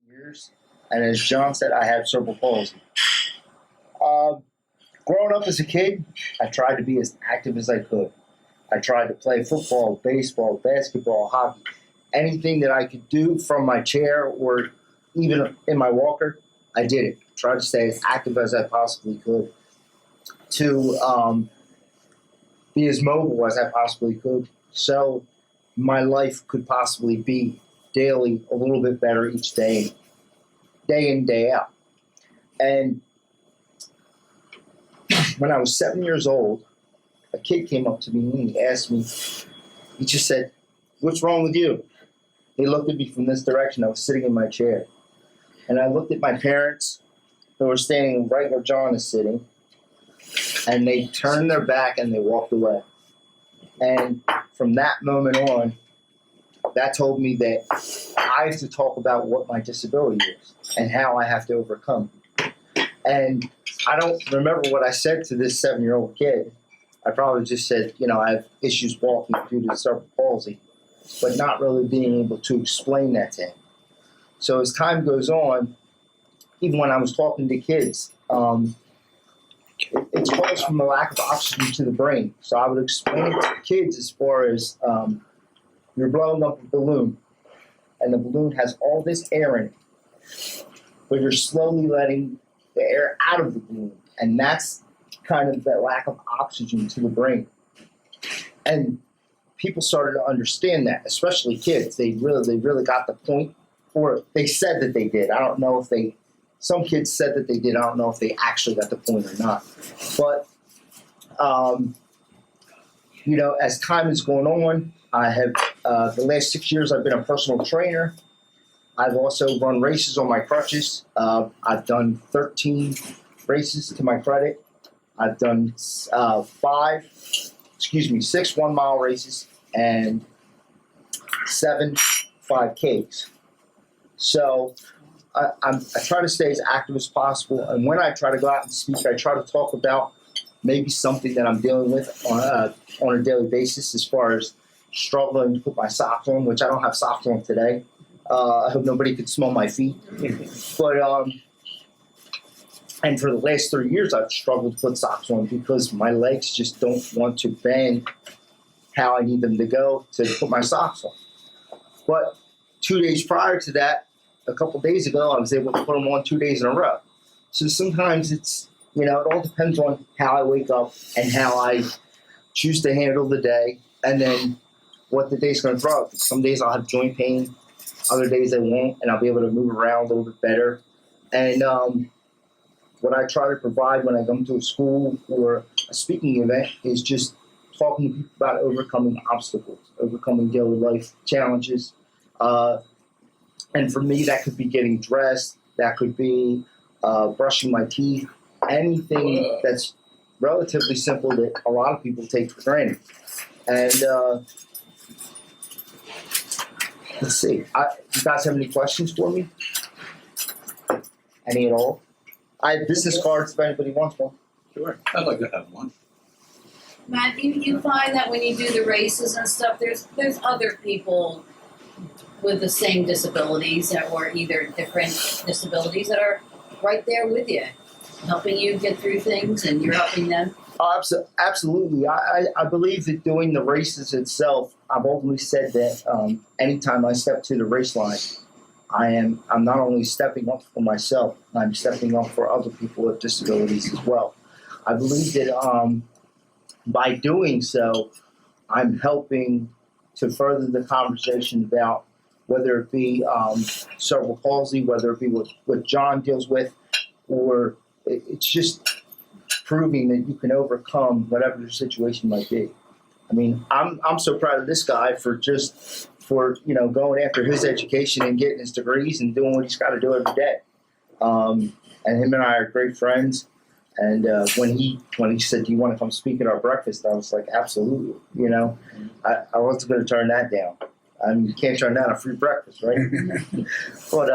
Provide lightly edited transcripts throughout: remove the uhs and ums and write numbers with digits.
years, and as John said, I have cerebral palsy. Growing up as a kid, I tried to be as active as I could. I tried to play football, baseball, basketball, hockey, anything that I could do from my chair or even in my walker, I did it. Tried to stay as active as I possibly could to be as mobile as I possibly could, so my life could possibly be daily a little bit better each day, day in, day out. And when I was 7 years old, a kid came up to me and he asked me, he just said, "What's wrong with you?" He looked at me from this direction. I was sitting in my chair. And I looked at my parents who were standing right where John is sitting, and they turned their back and they walked away. And from that moment on, that told me that I have to talk about what my disability is and how I have to overcome. And I don't remember what I said to this 7-year-old kid. I probably just said, I have issues walking due to cerebral palsy, but not really being able to explain that to him. So as time goes on, even when I was talking to kids, it's caused from a lack of oxygen to the brain. So I would explain it to kids as far as you're blowing up a balloon, and the balloon has all this air in it, but you're slowly letting the air out of the balloon, and that's kind of that lack of oxygen to the brain. And people started to understand that, especially kids. They really got the point, or they said that they did. I don't know if some kids said that they did. I don't know if they actually got the point or not. But, as time is going on, I have, the last 6 years, I've been a personal trainer. I've also run races on my crutches. I've done 13 races to my credit. I've done 6 1-mile races and 7 5Ks. So I try to stay as active as possible. And when I try to go out and speak, I try to talk about maybe something that I'm dealing with on a daily basis, as far as struggling to put my socks on, which I don't have socks on today. I hope nobody could smell my feet. But and for the last 3 years, I've struggled to put socks on because my legs just don't want to bend how I need them to go to put my socks on. But 2 days prior to that, a couple days ago, I was able to put them on 2 days in a row. So sometimes it's, it all depends on how I wake up and how I choose to handle the day, and then what the day's going to throw. Some days I'll have joint pain, other days I won't, and I'll be able to move around a little bit better. And what I try to provide when I come to a school or a speaking event is just talking to people about overcoming obstacles, overcoming daily life challenges. And for me, that could be getting dressed, that could be brushing my teeth, anything that's relatively simple that a lot of people take for granted. And let's see, you guys have any questions for me? Any at all? I have business cards if anybody wants one. Sure, I'd like to have one. Matt, you find that when you do the races and stuff, there's other people with the same disabilities or either different disabilities that are right there with you, helping you get through things, and you're helping them? Oh, absolutely. I believe that doing the races itself, I've always said that anytime I step to the race line, I'm not only stepping up for myself, I'm stepping up for other people with disabilities as well. I believe that by doing so, I'm helping to further the conversation about whether it be cerebral palsy, whether it be what John deals with, or it's just proving that you can overcome whatever your situation might be. I mean, I'm so proud of this guy for going after his education and getting his degrees and doing what he's got to do every day. And him and I are great friends. And when he said, "Do you want to come speak at our breakfast?" I was like, "Absolutely." I wasn't going to turn that down. I mean, you can't turn down a free breakfast, right? But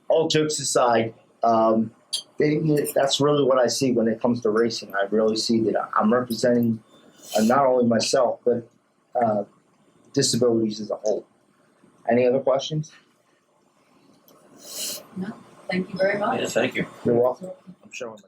all jokes aside, that's really what I see when it comes to racing. I really see that I'm representing not only myself, but disabilities as a whole. Any other questions? Thank you very much. Yes, thank you. You're welcome. I'm showing.